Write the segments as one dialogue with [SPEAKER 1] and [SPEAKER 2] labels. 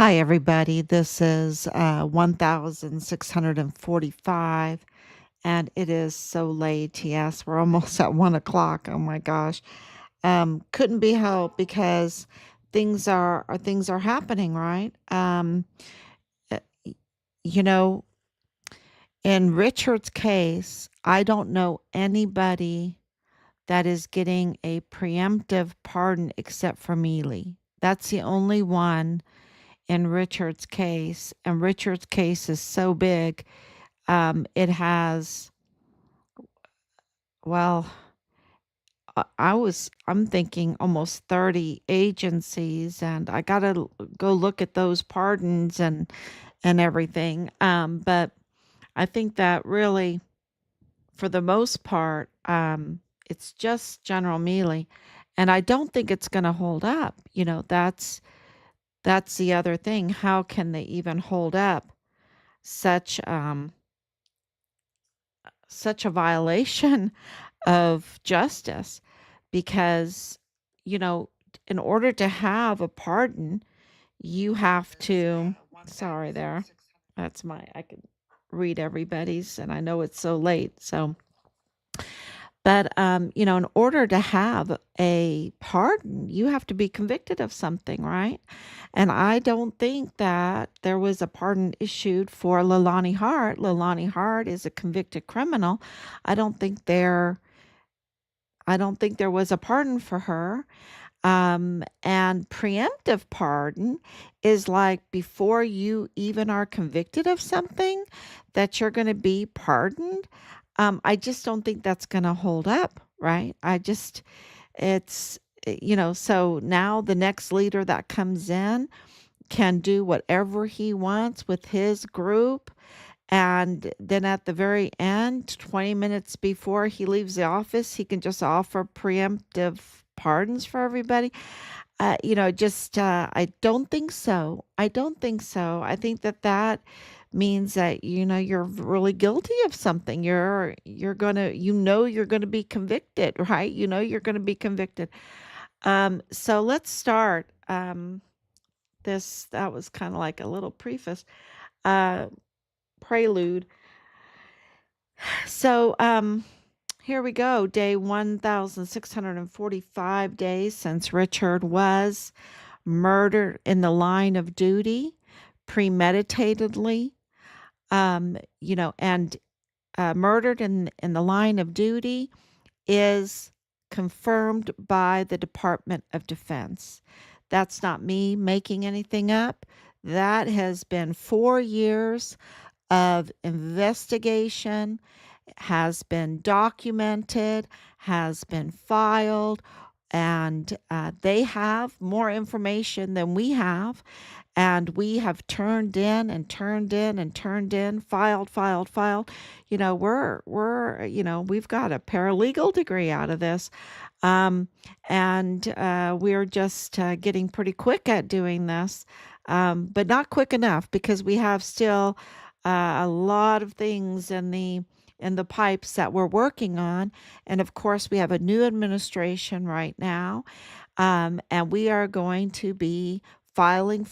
[SPEAKER 1] Hi, everybody. This is 1645, and it is so late. Yes, we're almost at 1 o'clock. Oh my gosh. Couldn't be helped because things are happening, right? Uh, y- you know, in Richard's case, I don't know anybody that is getting a preemptive pardon except for Mealy. That's the only one in Richard's case, and Richard's case is so big. It has, well, I'm thinking almost 30 agencies, and I gotta go look at those pardons and everything. But I think that really, for the most part, it's just General Mealy, and I don't think it's going to hold up. That's the other thing. How can they even hold up such such a violation of justice? Because, you know, in order to have a pardon, you have to, sorry there, that's I can read everybody's, and I know it's so late. So, but, in order to have a pardon, you have to be convicted of something, right? And I don't think that there was a pardon issued for Leilani Hart. Leilani Hart is a convicted criminal. I don't think there, I don't think there was a pardon for her. And preemptive pardon is like before you even are convicted of something that you're going to be pardoned. I just don't think that's going to hold up, right? It's, so now the next leader that comes in can do whatever he wants with his group. And then at the very end, 20 minutes before he leaves the office, he can just offer preemptive pardons for everybody. I don't think so. I don't think so. I think that that means that you're really guilty of something. You're gonna be convicted, right? You're gonna be convicted. So let's start. This that was kind of like a little preface, uh, prelude. So here we go. Day 1645 days since Richard was murdered in the line of duty, premeditatedly, and murdered in the line of duty is confirmed by the Department of Defense. That's not me making anything up. That has been 4 years of investigation, has been documented, has been filed, and they have more information than we have. And we have turned in and turned in and turned in, filed. We've got a paralegal degree out of this. Um, and we're just getting pretty quick at doing this, but not quick enough because we have still a lot of things in the pipes that we're working on. And of course, we have a new administration right now, and we are going to be filing,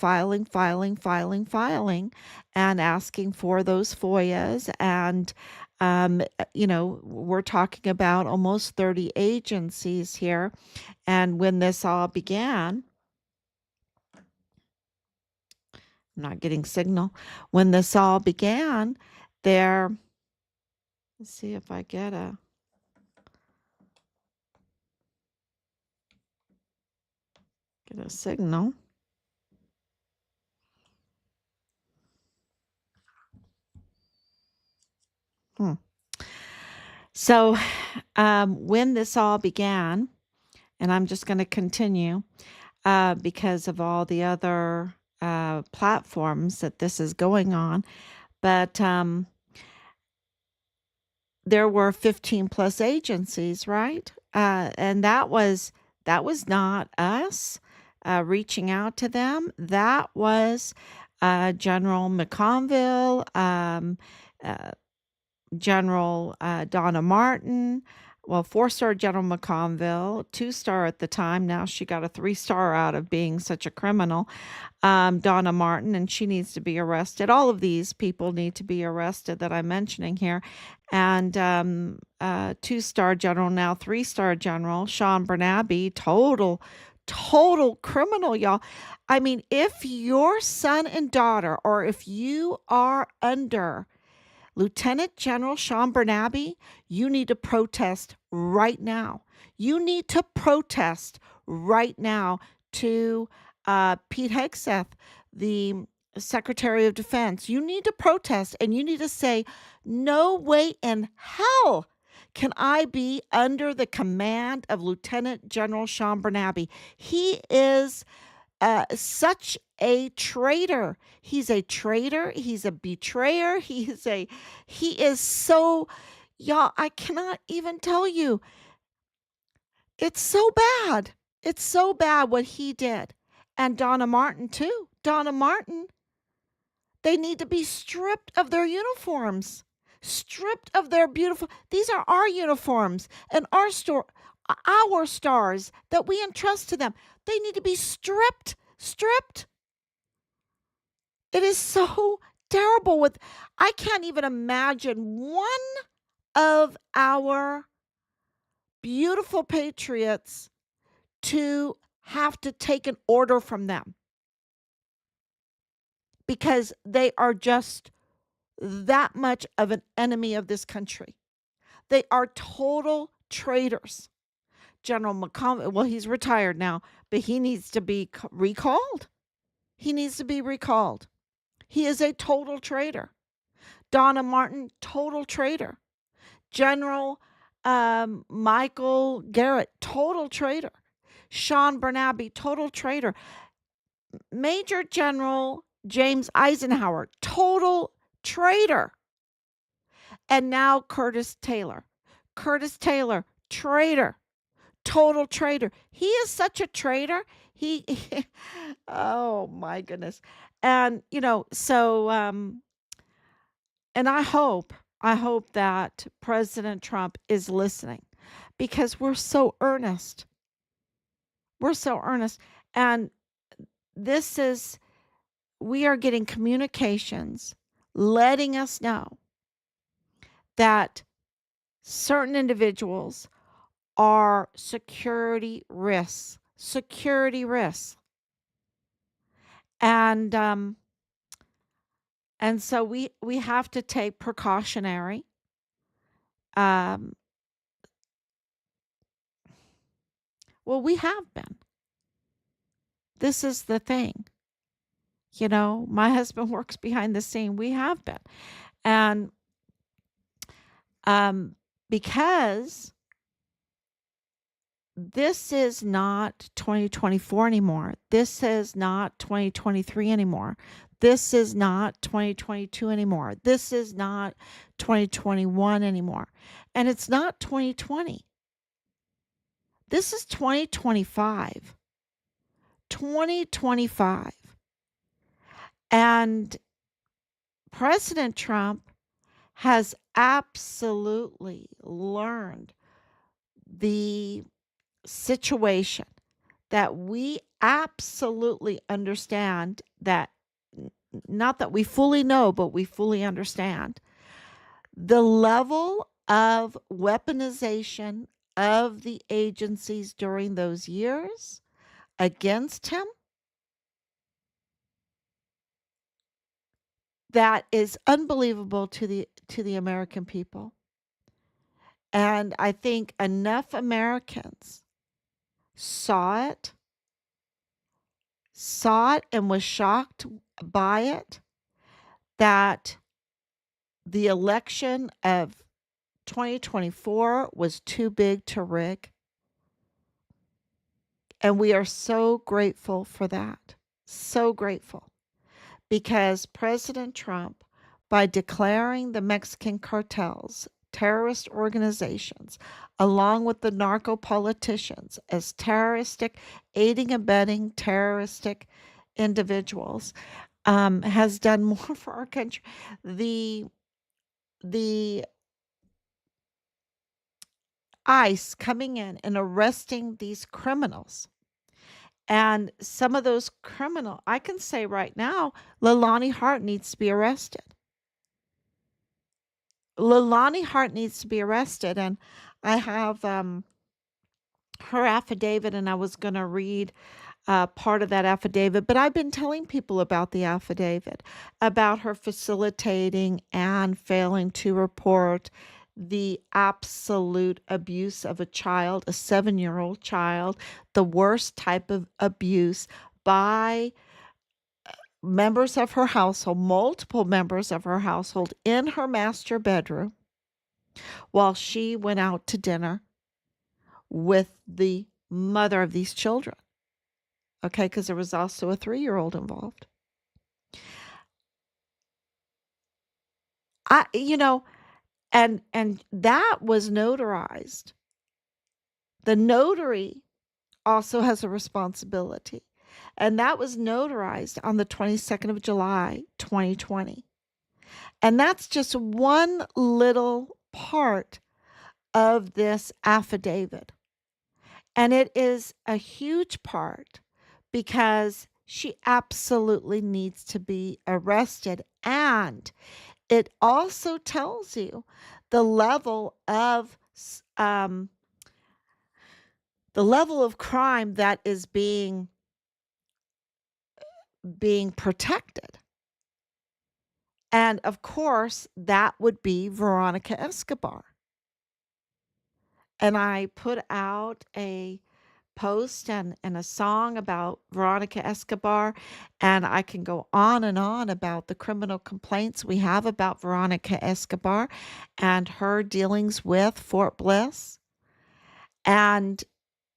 [SPEAKER 1] and asking for those FOIAs. And, we're talking about almost 30 agencies here. And when this all began, I'm not getting signal. When this all began, there, let's see if I get a signal. Hmm. So, when this all began, and I'm just going to continue because of all the other platforms that this is going on, but there were 15 plus agencies, right? And that was not us reaching out to them. That was General McConville, uh, General Donna Martin, Well, 4-star General McConville, 2-star at the time. Now she got a 3-star out of being such a criminal. Donna Martin, and she needs to be arrested. All of these people need to be arrested that I'm mentioning here. And 2-star general, now 3-star general, Sean Bernabe, total criminal, y'all. I mean, if your son and daughter, or if you are under Lieutenant General Sean Bernabe, you need to protest right now. You need to protest right now to Pete Hegseth, the Secretary of Defense. You need to protest and you need to say, no way in hell can I be under the command of Lieutenant General Sean Bernabe. He is such a traitor. He's a traitor. He's a betrayer. He is so, y'all, I cannot even tell you. It's so bad. It's so bad what he did. And Donna Martin, too. Donna Martin, they need to be stripped of their uniforms, stripped of their beautiful. These are our uniforms and our stars that we entrust to them. They need to be stripped, stripped. It is so terrible. With I can't even imagine one of our beautiful patriots to have to take an order from them because they are just that much of an enemy of this country. They are total traitors. General McCollum, well, he's retired now, but he needs to be recalled. He needs to be recalled. He is a total traitor. Donna Martin, total traitor. General Michael Garrett, total traitor. Sean Bernabe, total traitor. Major General James Eisenhower, total traitor. And now Curtis Taylor. Curtis Taylor, traitor. Total traitor. He is such a traitor. He oh my goodness. And and I hope that President Trump is listening because we're so earnest. We're so earnest. And this is, we are getting communications letting us know that certain individuals are security risks. Security risks. And so we have to take precautionary um well, we have been. This is the thing. My husband works behind the scene. We have been. And because this is not 2024 anymore. This is not 2023 anymore. This is not 2022 anymore. This is not 2021 anymore. And it's not 2020. This is 2025. 2025. And President Trump has absolutely learned the situation that we absolutely understand, that not that we fully know, but we fully understand the level of weaponization of the agencies during those years against him that is unbelievable to the American people. And I think enough Americans saw it and was shocked by it, that the election of 2024 was too big to rig. And we are so grateful for that. So grateful. Because President Trump, by declaring the Mexican cartels terrorist organizations, along with the narco politicians, as terroristic, aiding, abetting terroristic individuals, has done more for our country. The ICE coming in and arresting these criminals. And some of those criminal, I can say right now, Leilani Hart needs to be arrested. Leilani Hart needs to be arrested. And I have her affidavit, and I was going to read part of that affidavit, but I've been telling people about the affidavit, about her facilitating and failing to report the absolute abuse of a child, a 7-year-old child, the worst type of abuse by members of her household, multiple members of her household in her master bedroom while she went out to dinner with the mother of these children. Okay, because there was also a 3-year-old involved. I, you know, and that was notarized. The notary also has a responsibility. And that was notarized on the 22nd of July, 2020. And that's just one little part of this affidavit. And it is a huge part because she absolutely needs to be arrested. And it also tells you the level of um, the level of crime that is being protected. And of course, that would be Veronica Escobar. And I put out a post and a song about Veronica Escobar, and I can go on and on about the criminal complaints we have about Veronica Escobar and her dealings with Fort Bliss and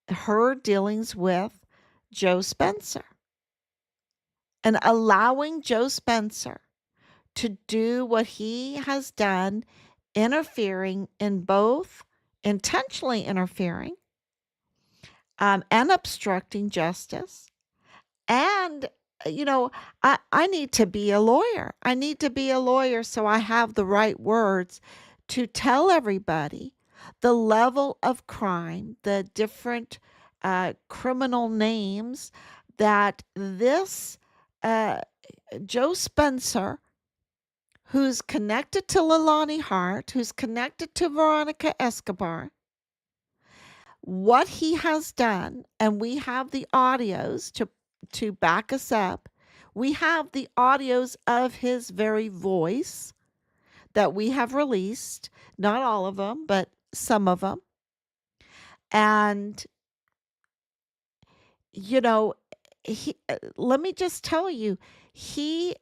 [SPEAKER 1] her dealings with Joe Spencer and allowing Joe Spencer to do what he has done, interfering in both, intentionally interfering and obstructing justice. And, I need to be a lawyer. I need to be a lawyer so I have the right words to tell everybody the level of crime, the different criminal names that this uh, Joe Spencer, who's connected to Leilani Hart, who's connected to Veronica Escobar, what he has done, and we have the audios to back us up. We have the audios of his very voice that we have released, not all of them, but some of them. And you know, let me just tell you, he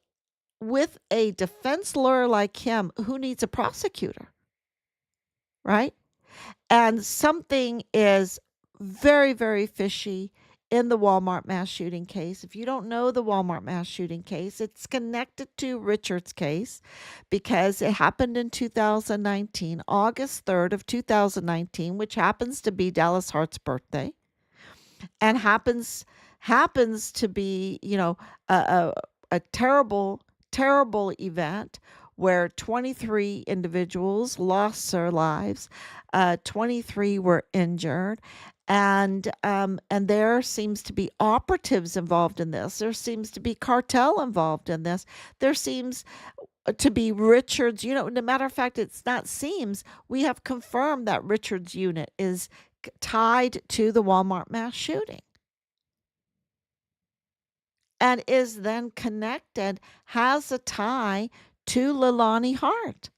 [SPEAKER 1] with a defense lawyer like him, who needs a prosecutor, right? And something is very, very fishy in the Walmart mass shooting case. If you don't know the Walmart mass shooting case, it's connected to Richard's case because it happened in 2019, August 3rd of 2019, which happens to be Dallas Hart's birthday and happens to be, a, a terrible, terrible event where 23 individuals lost their lives, 23 were injured, and there seems to be operatives involved in this. There seems to be cartel involved in this. There seems to be Richard's. No matter of fact, it's not seems. We have confirmed that Richard's unit is tied to the Walmart mass shooting and is then connected, has a tie to Leilani Hart.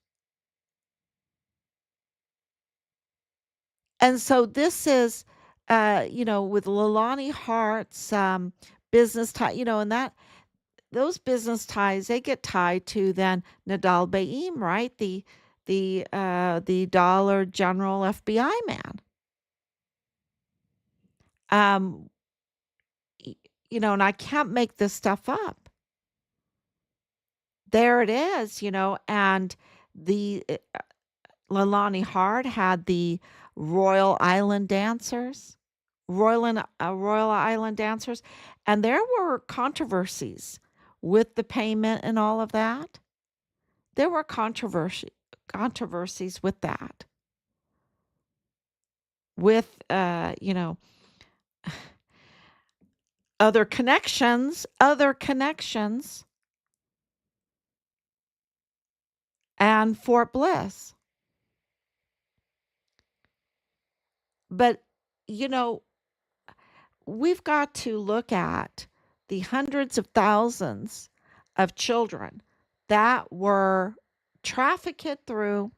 [SPEAKER 1] And so this is, with Leilani Hart's business tie, and that those business ties, they get tied to then Nadal Baim, right? The Dollar General FBI man. Um, and I can't make this stuff up. There it is, and the Leilani Hart had the Royal Island dancers, Royal Island dancers, and there were controversies with the payment and all of that. There were controversies with that. with, other connections, and Fort Bliss. But, you know, we've got to look at the hundreds of thousands of children that were trafficked through,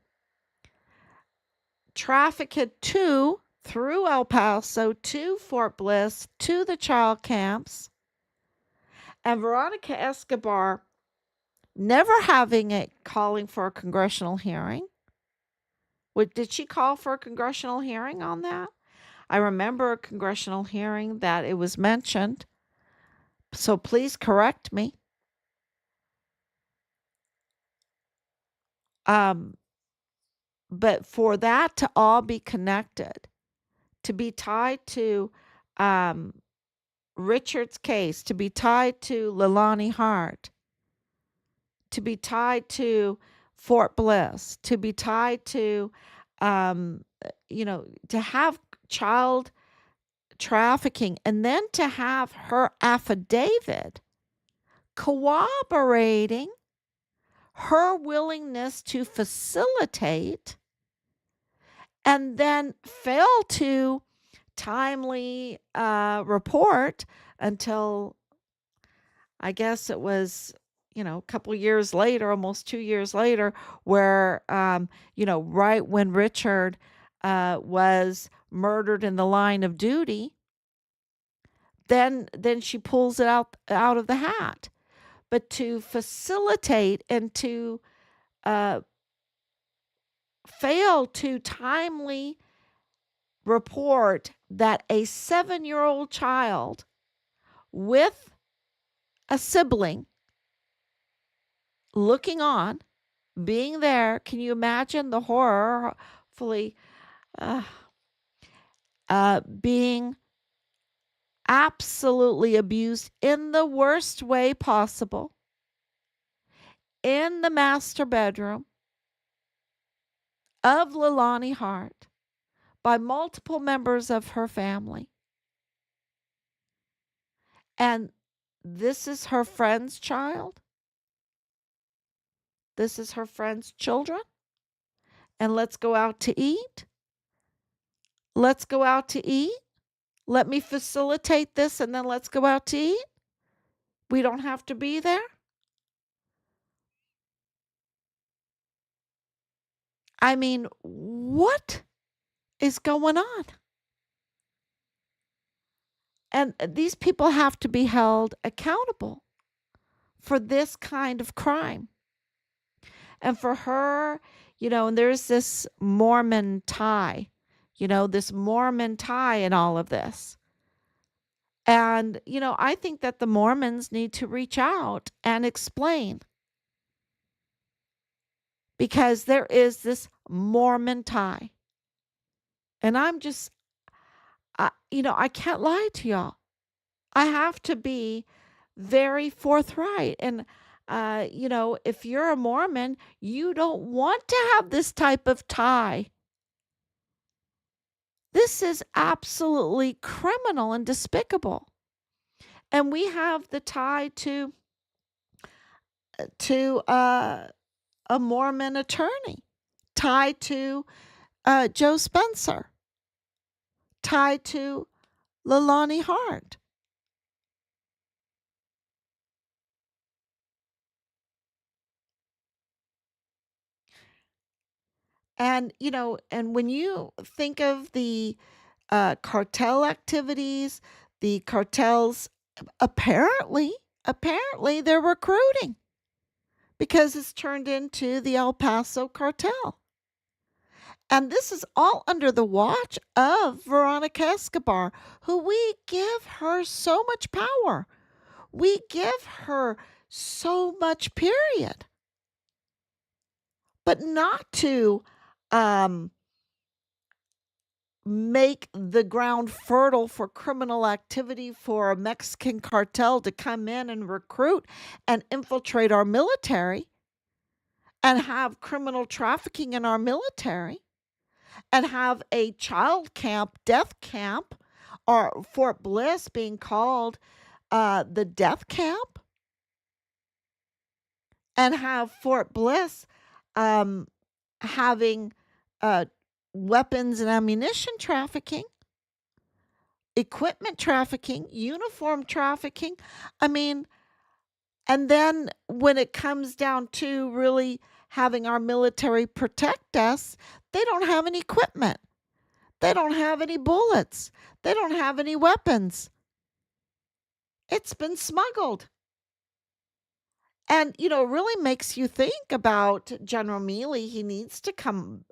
[SPEAKER 1] trafficked to through El Paso to Fort Bliss to the child camps, and Veronica Escobar never having it calling for a congressional hearing. Did she call for a congressional hearing on that? I remember a congressional hearing that it was mentioned. So please correct me. Um, but for that to all be connected, to be tied to um, Richard's case, to be tied to Leilani Hart, to be tied to Fort Bliss, to be tied to, to have child trafficking, and then to have her affidavit corroborating her willingness to facilitate and then fail to timely report until I guess it was, a couple years later, almost 2 years later, where, right when Richard was murdered in the line of duty, then she pulls it out of the hat. But to facilitate and to uh, fail to timely report that a 7-year-old child with a sibling looking on, being there, can you imagine the horror? Fully uh, being absolutely abused in the worst way possible in the master bedroom of Leilani Hart by multiple members of her family. And this is her friend's child. This is her friend's children. And let's go out to eat. Let's go out to eat. Let me facilitate this and then let's go out to eat. We don't have to be there. I mean, what is going on? And these people have to be held accountable for this kind of crime. And for her, and there's this Mormon tie, this Mormon tie in all of this. And, I think that the Mormons need to reach out and explain because there is this Mormon tie. And I'm just, I can't lie to y'all. I have to be very forthright. And, if you're a Mormon, you don't want to have this type of tie. This is absolutely criminal and despicable. And we have the tie to a Mormon attorney, tied to Joe Spencer, tied to Leilani Hart. And when you think of the cartel activities, the cartels apparently they're recruiting because it's turned into the El Paso cartel. And this is all under the watch of Veronica Escobar, who we give her so much power. We give her so much, period. But not to make the ground fertile for criminal activity for a Mexican cartel to come in and recruit and infiltrate our military and have criminal trafficking in our military. and have a child camp, death camp, or Fort Bliss being called the death camp, and have Fort Bliss um, having uh, weapons and ammunition trafficking, equipment trafficking, uniform trafficking. I mean, and then when it comes down to really having our military protect us, they don't have any equipment. They don't have any bullets. They don't have any weapons. It's been smuggled. And, it really makes you think about General Mealy. He needs to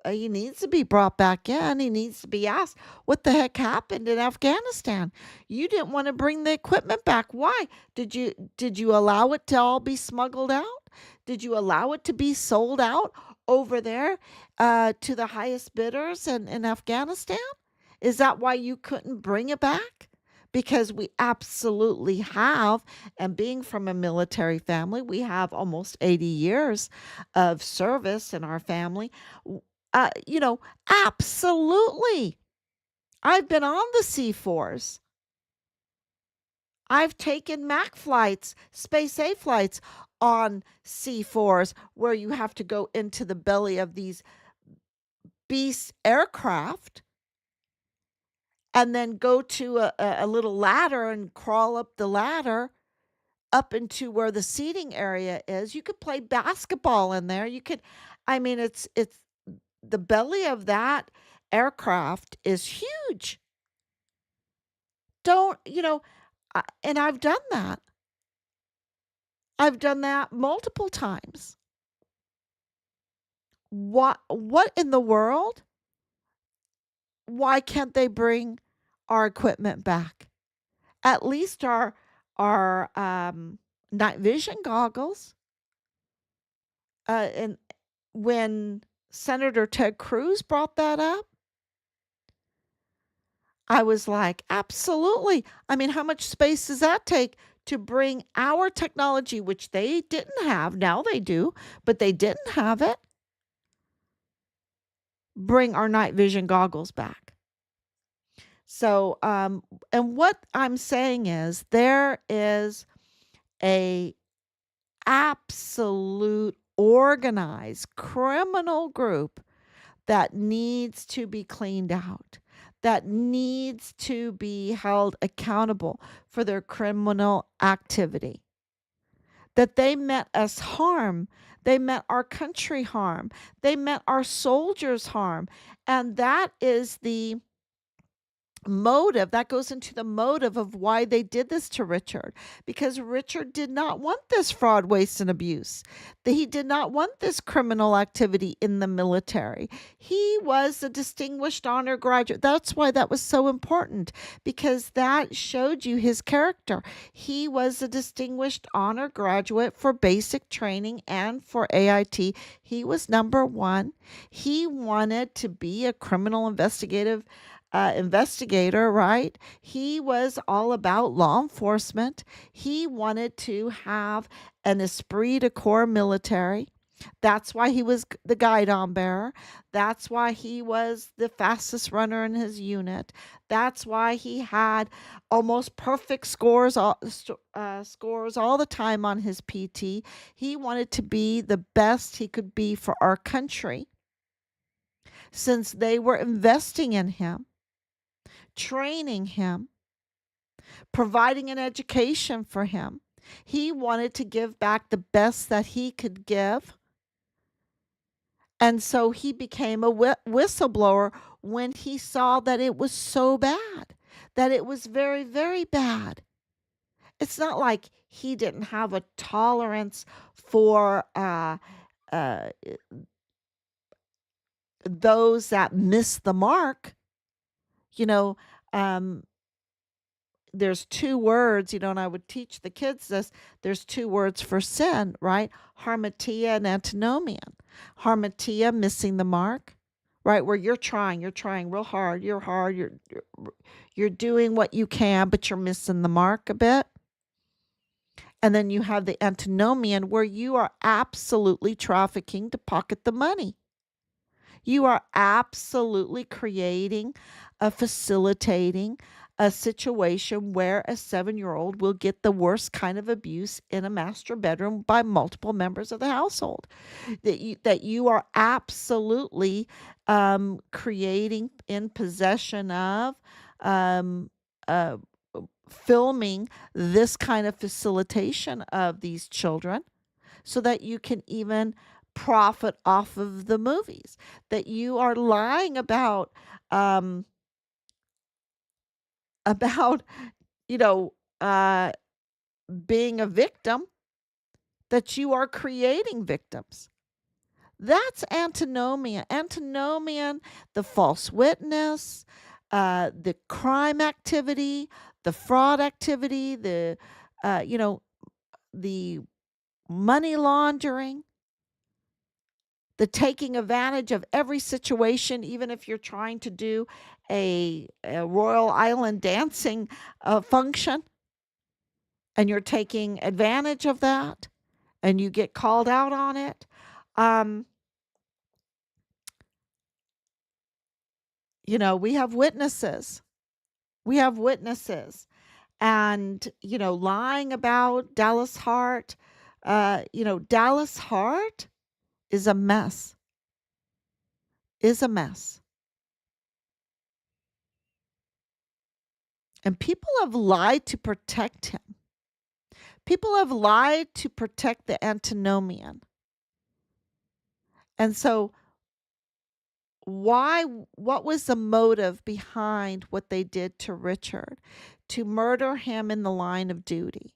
[SPEAKER 1] he needs to be brought back in. He needs to be asked, what the heck happened in Afghanistan? You didn't want to bring the equipment back. Why? Did you allow it to all be smuggled out? Did you allow it to be sold out over there to the highest bidders in Afghanistan? Is that why you couldn't bring it back? Because we absolutely have, and being from a military family, we have almost 80 years of service in our family. You know, absolutely. I've been on the C4s. I've taken Mac flights, Space A flights on C4s where you have to go into the belly of these beast aircraft and then go to a little ladder and crawl up the ladder up into where the seating area is. You could play basketball in there. I mean, it's the belly of that aircraft is huge. Don't, and I've done that. I've done that multiple times. What in the world? Why can't they bring our equipment back? At least our night vision goggles. And when Senator Ted Cruz brought that up, I was like, absolutely. I mean, how much space does that take to bring our technology, which they didn't have? Now they do, but they didn't have it. Bring our night vision goggles back. So, and what I'm saying is there is a absolute organized criminal group that needs to be cleaned out, that needs to be held accountable for their criminal activity. That they meant us harm, they meant our country harm, they meant our soldiers harm. And that is the motive that goes into the motive of why they did this to Richard, because Richard did not want this fraud, waste, and abuse. He did not want this criminal activity in the military. He was a distinguished honor graduate. That's why that was so important, because that showed you his character. He was a distinguished honor graduate for basic training and for AIT. He was number one. He wanted to be a criminal investigator, right? He was all about law enforcement. He wanted to have an esprit de corps military. That's why he was the guidon bearer. That's why he was the fastest runner in his unit. That's why he had almost perfect scores all the time on his PT. He wanted to be the best he could be for our country since they were investing in him, training him, providing an education for him. He wanted to give back the best that he could give. And so he became a whistleblower when he saw that it was so bad, that it was very, very bad. It's not like he didn't have a tolerance for uh, those that miss the mark. You know, um, there's two words, and I would teach the kids this. There's two words for sin, right? Harmatia and antinomian. Harmatia, missing the mark, right? Where you're trying real hard, you're doing what you can, but you're missing the mark a bit. And then you have the antinomian, where you are absolutely trafficking to pocket the money. You are absolutely facilitating a situation where a 7-year-old will get the worst kind of abuse in a master bedroom by multiple members of the household. That you are absolutely creating in possession of um, uh, filming this kind of facilitation of these children so that you can even profit off of the movies, that you are lying um about you know uh being a victim, that you are creating victims. That's antinomian. Antinomian, the false witness, the crime activity, the fraud activity, you know, the money laundering, the taking advantage of every situation, even if you're trying to do a Royal Island dancing function and you're taking advantage of that and you get called out on it. Um, we have witnesses. We have witnesses. And, lying about Dallas Hart, Dallas Hart is a mess, is a mess. And people have lied to protect him. People have lied to protect the antinomian. And so, what was the motive behind what they did to Richard? To murder him in the line of duty,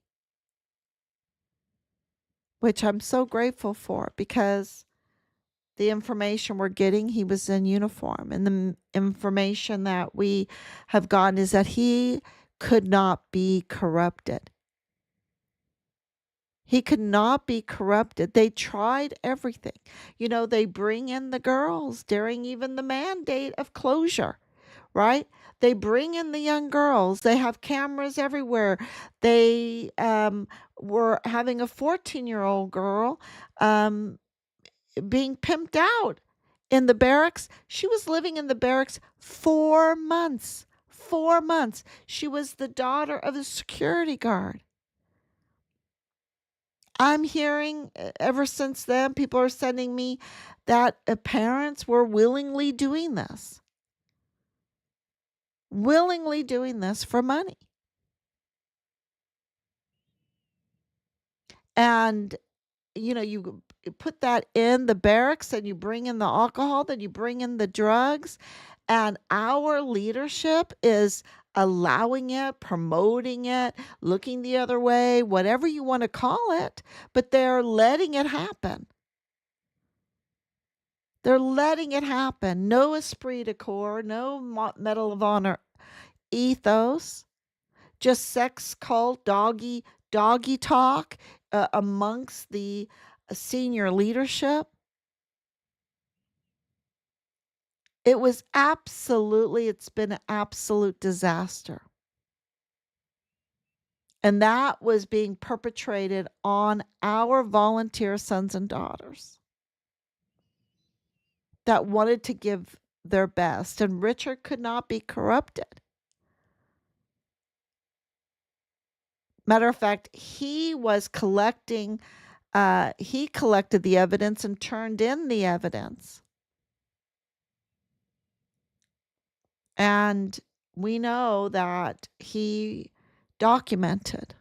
[SPEAKER 1] which I'm so grateful for, because the information we're getting, he was in uniform. And the information that we have gotten is that he could not be corrupted. He could not be corrupted. They tried everything. They bring in the girls during even the mandate of closure, right? They bring in the young girls. They have cameras everywhere. They were having a 14-year-old girl being pimped out in the barracks. She was living in the barracks 4 months. 4 months. She was the daughter of a security guard. I'm hearing ever since then, people are sending me that parents were willingly doing this for money. And, you put that in the barracks and you bring in the alcohol, then you bring in the drugs. And our leadership is allowing it, promoting it, looking the other way, whatever you want to call it, but they're letting it happen. They're letting it happen. No esprit de corps, no Medal of Honor ethos, just sex cult, doggy talk amongst the senior leadership. It's been an absolute disaster. And that was being perpetrated on our volunteer sons and daughters that wanted to give their best. And Richard could not be corrupted. Matter of fact, he collected the evidence and turned in the evidence. And we know that he documented.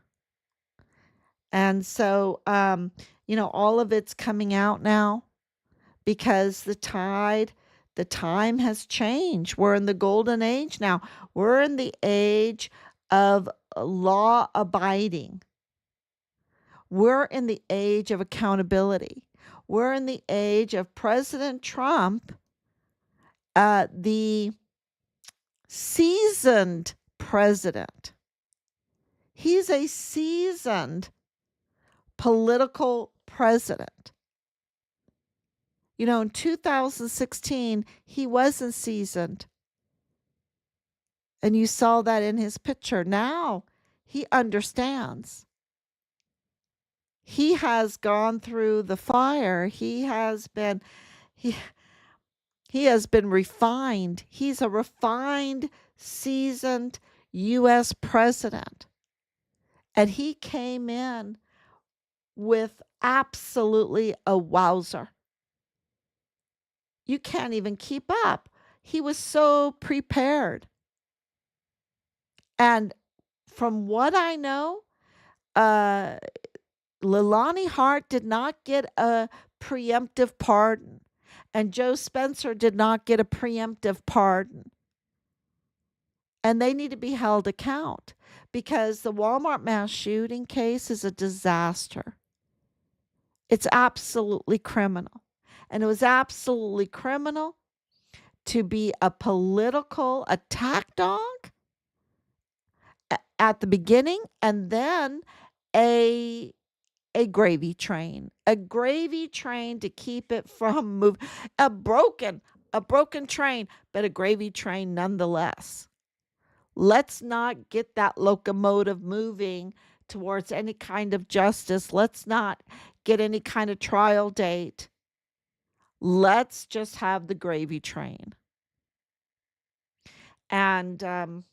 [SPEAKER 1] And so, all of it's coming out now because the time has changed. We're in the golden age now. We're in the age of law abiding. We're in the age of accountability. We're in the age of President Trump, the seasoned president. He's a seasoned political president. In 2016, he wasn't seasoned. And you saw that in his picture. Now he understands. He has gone through the fire. He He has been refined. He's a refined, seasoned U.S. president. And he came in with absolutely a wowzer. You can't even keep up. He was so prepared. And from what I know, uh, Leilani Hart did not get a preemptive pardon, and Joe Spencer did not get a preemptive pardon. And they need to be held account because the Walmart mass shooting case is a disaster. It's absolutely criminal. And it was absolutely criminal to be a political attack dog at the beginning and then a a gravy train to keep it from moving, a broken train, but a gravy train nonetheless. Let's not get that locomotive moving towards any kind of justice. Let's not get any kind of trial date. Let's just have the gravy train. And and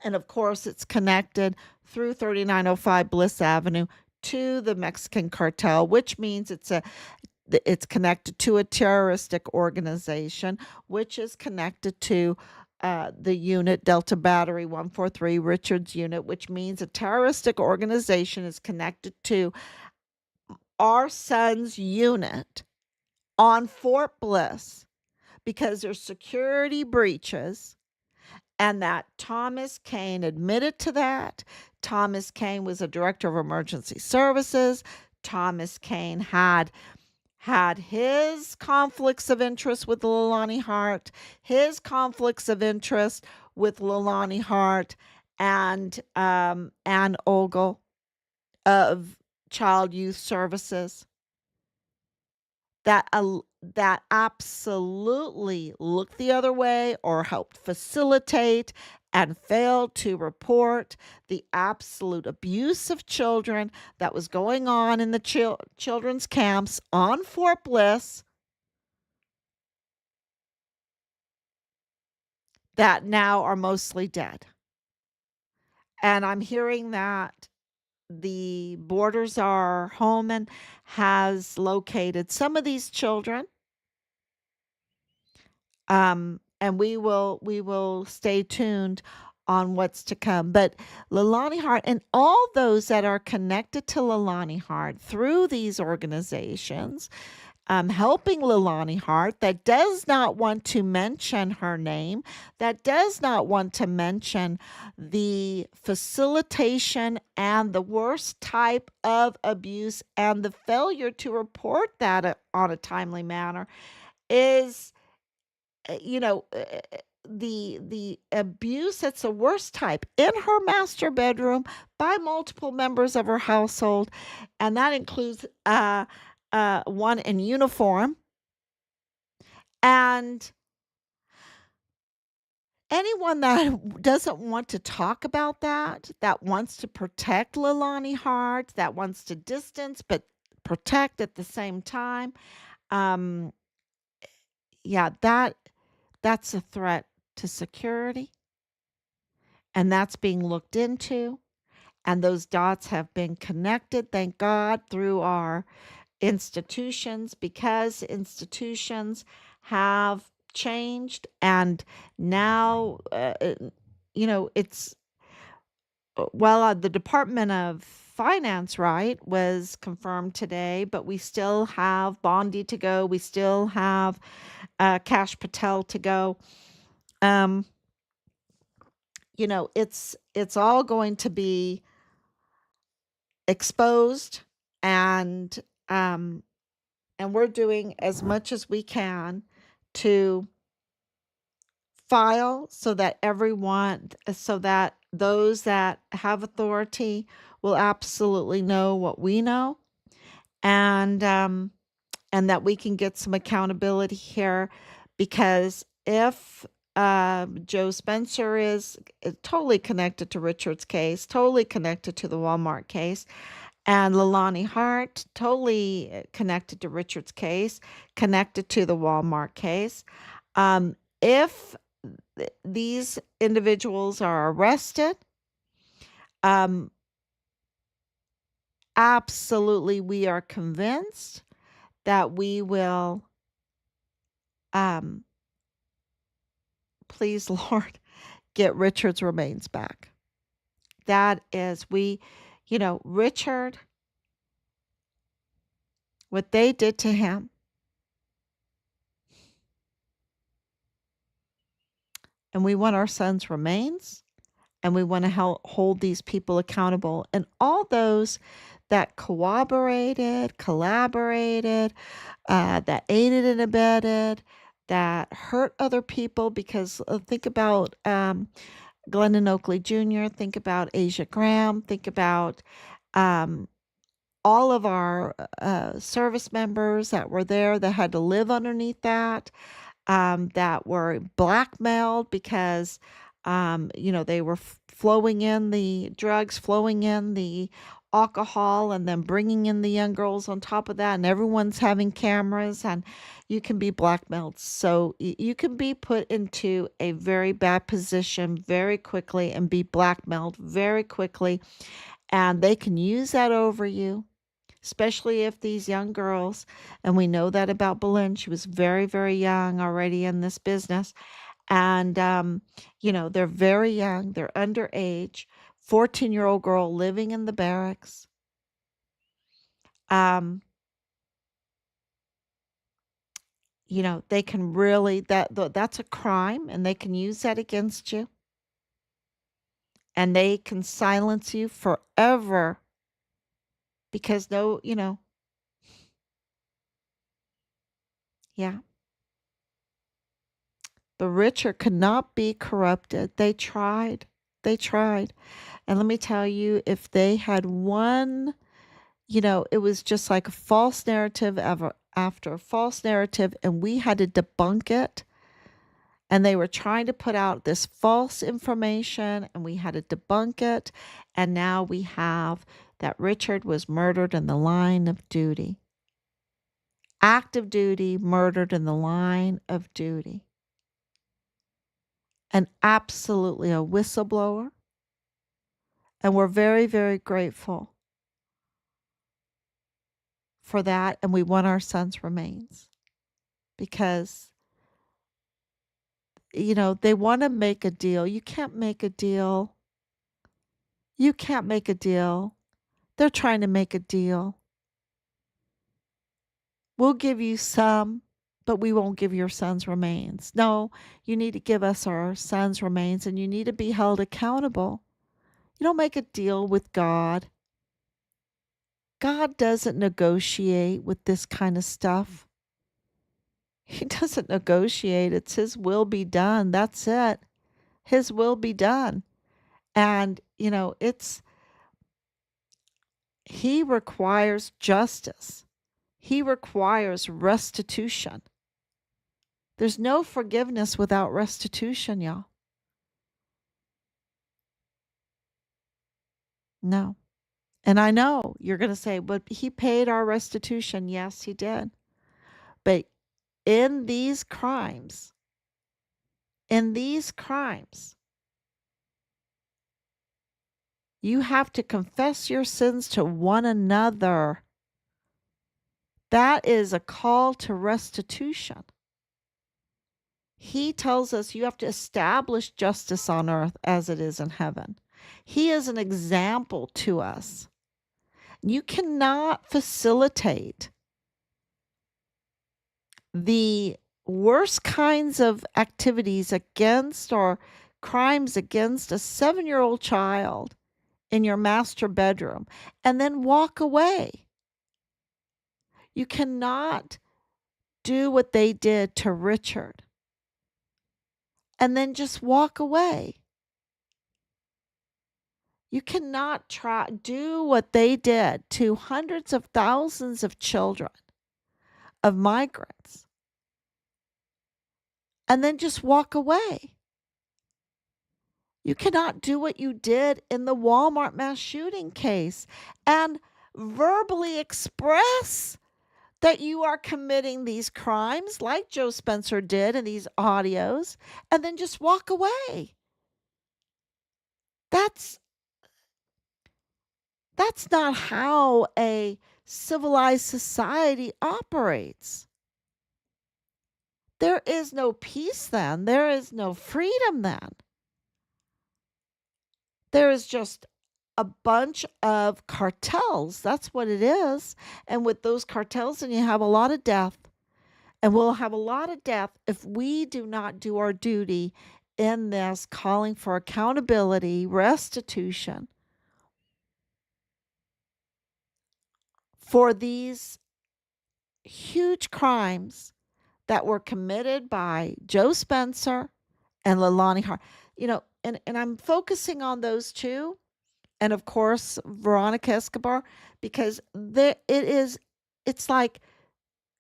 [SPEAKER 1] of course, it's connected through 3905 Bliss Avenue to the Mexican cartel, which means it's connected to a terroristic organization, which is connected to the unit Delta Battery 143 Richards unit, which means a terroristic organization is connected to our son's unit on Fort Bliss because there's security breaches and that Thomas Kane admitted to that. Thomas Kane was a director of emergency services. Thomas Kane had his conflicts of interest with Leilani Hart, his conflicts of interest with Leilani Hart and Ann Ogle of Child Youth Services that absolutely looked the other way or helped facilitate and failed to report the absolute abuse of children that was going on in the children's camps on Fort Bliss that now are mostly dead. And I'm hearing that the border czar Holman has located some of these children. And we will stay tuned on what's to come. But Leilani Hart and all those that are connected to Leilani Hart through these organizations, helping Leilani Hart, that does not want to mention her name, that does not want to mention the facilitation and the worst type of abuse and the failure to report that on a timely manner is you know, the abuse that's the worst type in her master bedroom by multiple members of her household, and that includes one in uniform. And anyone that doesn't want to talk about that, that wants to protect Leilani Hart, that wants to distance but protect at the same time, um, yeah, that's a threat to security, and that's being looked into. And those dots have been connected, thank God, through our institutions because institutions have changed. And now, it's well, the Department of Finance, right, was confirmed today, but we still have Bondi to go. We still have Cash Patel to go. Um, it's all going to be exposed, and um and we're doing as much as we can to file so that those that have authority will absolutely know what we know, and that we can get some accountability here, because if Joe Spencer is totally connected to Richard's case, totally connected to the Walmart case, And Leilani Hart, totally connected to Richard's case, connected to the Walmart case. If these individuals are arrested, um, absolutely, we are convinced that we will, um, please, Lord, get Richard's remains back. That is, Richard, what they did to him, and we want our son's remains, and we want to hold these people accountable. And all those that cooperated, collaborated, that aided and abetted, that hurt other people, because think about Glendon Oakley Jr., think about Asia Graham, think about um, all of our service members that were there that had to live underneath that were blackmailed because, they were flowing in the drugs, flowing in the alcohol, and then bringing in the young girls on top of that. And everyone's having cameras, and you can be blackmailed. So you can be put into a very bad position very quickly and be blackmailed very quickly. And they can use that over you, especially if these young girls, and we know that about Boleyn, she was very, very young already in this business. And, they're very young, they're underage, 14-year-old girl living in the barracks. Um, they can really, that's a crime, and they can use that against you, and they can silence you forever because yeah. The Richard could not be corrupted. They tried. They tried. And let me tell you, if they had one, it was just like a false narrative after a false narrative, and we had to debunk it. And they were trying to put out this false information, and we had to debunk it. And now we have that Richard was murdered in the line of duty. Active duty, murdered in the line of duty. And absolutely a whistleblower. And we're very, very grateful for that. And we want our son's remains because, they want to make a deal. You can't make a deal. You can't make a deal. They're trying to make a deal. We'll give you some, but we won't give your son's remains. No, you need to give us our son's remains, and you need to be held accountable. You don't make a deal with God. God doesn't negotiate with this kind of stuff. He doesn't negotiate. It's his will be done. That's it. His will be done. And, he requires justice. He requires restitution. There's no forgiveness without restitution, y'all. No. And I know you're going to say, but he paid our restitution. Yes, he did. But in these crimes, in these crimes, you have to confess your sins to one another. That is a call to restitution. He tells us you have to establish justice on earth as it is in heaven. He is an example to us. You cannot facilitate the worst kinds of activities against or crimes against a 7-year-old child in your master bedroom and then walk away. You cannot do what they did to Richard and then just walk away. You cannot do what they did to hundreds of thousands of children, of migrants, and then just walk away. You cannot do what you did in the Walmart mass shooting case and verbally express that you are committing these crimes like Joe Spencer did in these audios and then just walk away. That's that's not how a civilized society operates. There is no peace then. There is no freedom then. There is just a bunch of cartels. That's what it is. And with those cartels, then you have a lot of death. And we'll have a lot of death if we do not do our duty in this calling for accountability, restitution for these huge crimes that were committed by Joe Spencer and Leilani Hart. And I'm focusing on those two, and of course Veronica Escobar, because it's like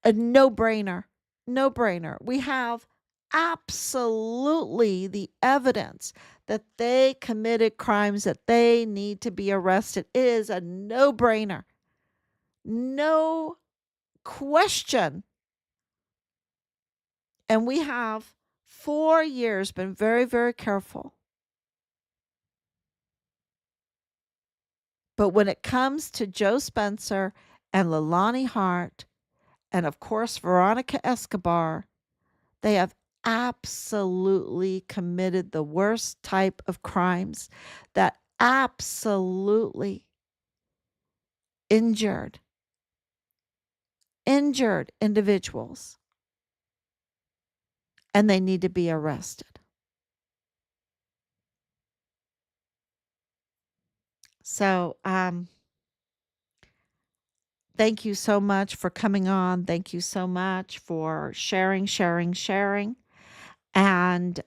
[SPEAKER 1] a no-brainer. No-brainer. We have absolutely the evidence that they committed crimes, that they need to be arrested. It is a no-brainer. No question. And we have 4 years been very, very careful. But when it comes to Joe Spencer and Leilani Hart, and of course Veronica Escobar, they have absolutely committed the worst type of crimes that absolutely injured individuals, and they need to be arrested. So, thank you so much for coming on. Thank you so much for sharing. And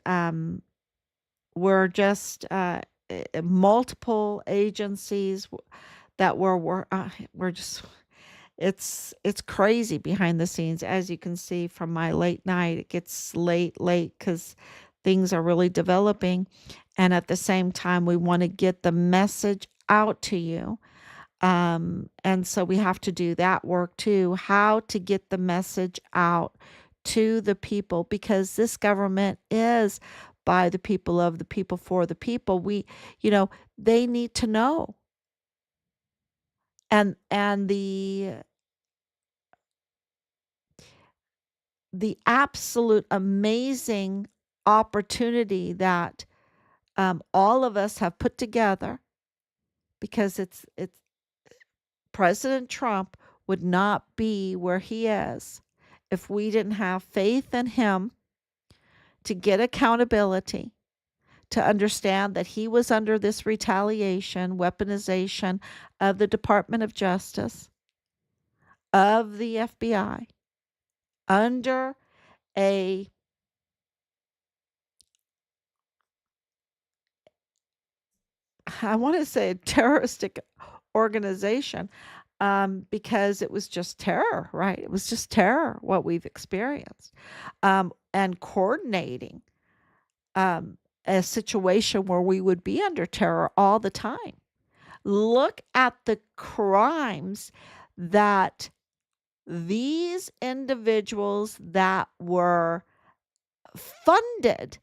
[SPEAKER 1] we're just multiple agencies that we're just it's crazy behind the scenes, as you can see from my late night. It gets late because things are really developing, and at the same time we want to get the message out to you. And so we have to do that work too, how to get the message out to the people, because this government is by the people, of the people, for the people. They need to know. And the absolute amazing opportunity that all of us have put together, because it's President Trump would not be where he is if we didn't have faith in him to get accountability, to understand that he was under this retaliation, weaponization of the Department of Justice, of the FBI, under a I want to say a terroristic organization, because it was just terror, right? It was just terror, what we've experienced, and coordinating a situation where we would be under terror all the time. Look at the crimes that these individuals that were funded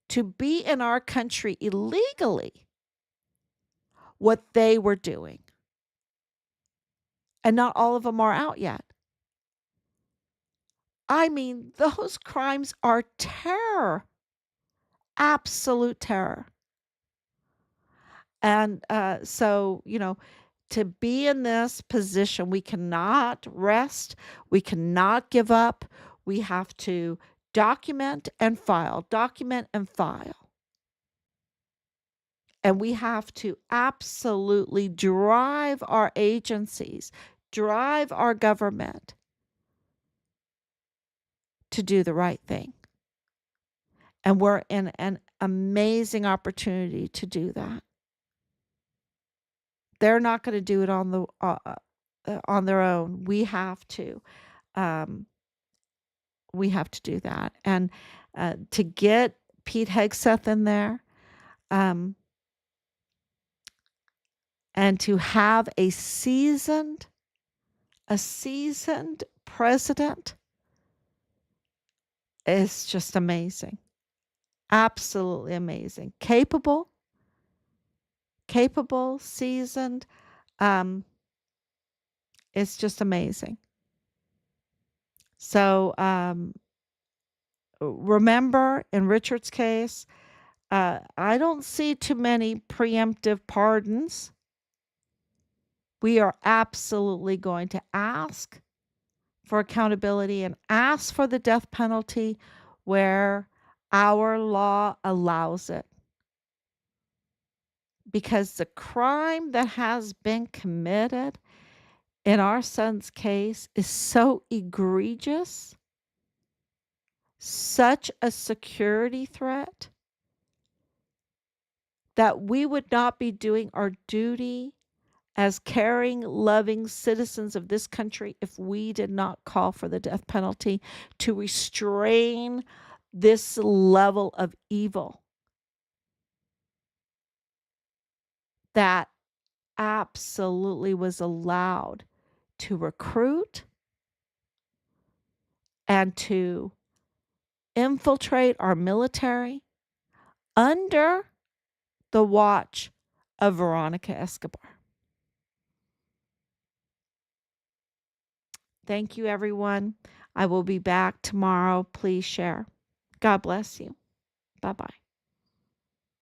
[SPEAKER 1] to be in our country illegally, what they were doing. And not all of them are out yet. I mean, those crimes are terror, absolute terror. And to be in this position, we cannot rest, we cannot give up. We have to document and file, document and file. And we have to absolutely drive our agencies, drive our government to do the right thing. And we're in an amazing opportunity to do that. They're not going to do it on their own. Um, we have to do that, and to get Pete Hegseth in there, um, And to have a seasoned president is just amazing. Absolutely amazing. Capable, seasoned. Um, it's just amazing. So remember, in Richard's case, I don't see too many preemptive pardons. We are absolutely going to ask for accountability and ask for the death penalty where our law allows it. Because the crime that has been committed in our son's case is so egregious, such a security threat, that we would not be doing our duty as caring, loving citizens of this country if we did not call for the death penalty to restrain this level of evil that absolutely was allowed to recruit and to infiltrate our military under the watch of Veronica Escobar. Thank you, everyone. I will be back tomorrow. Please share. God bless you. Bye bye.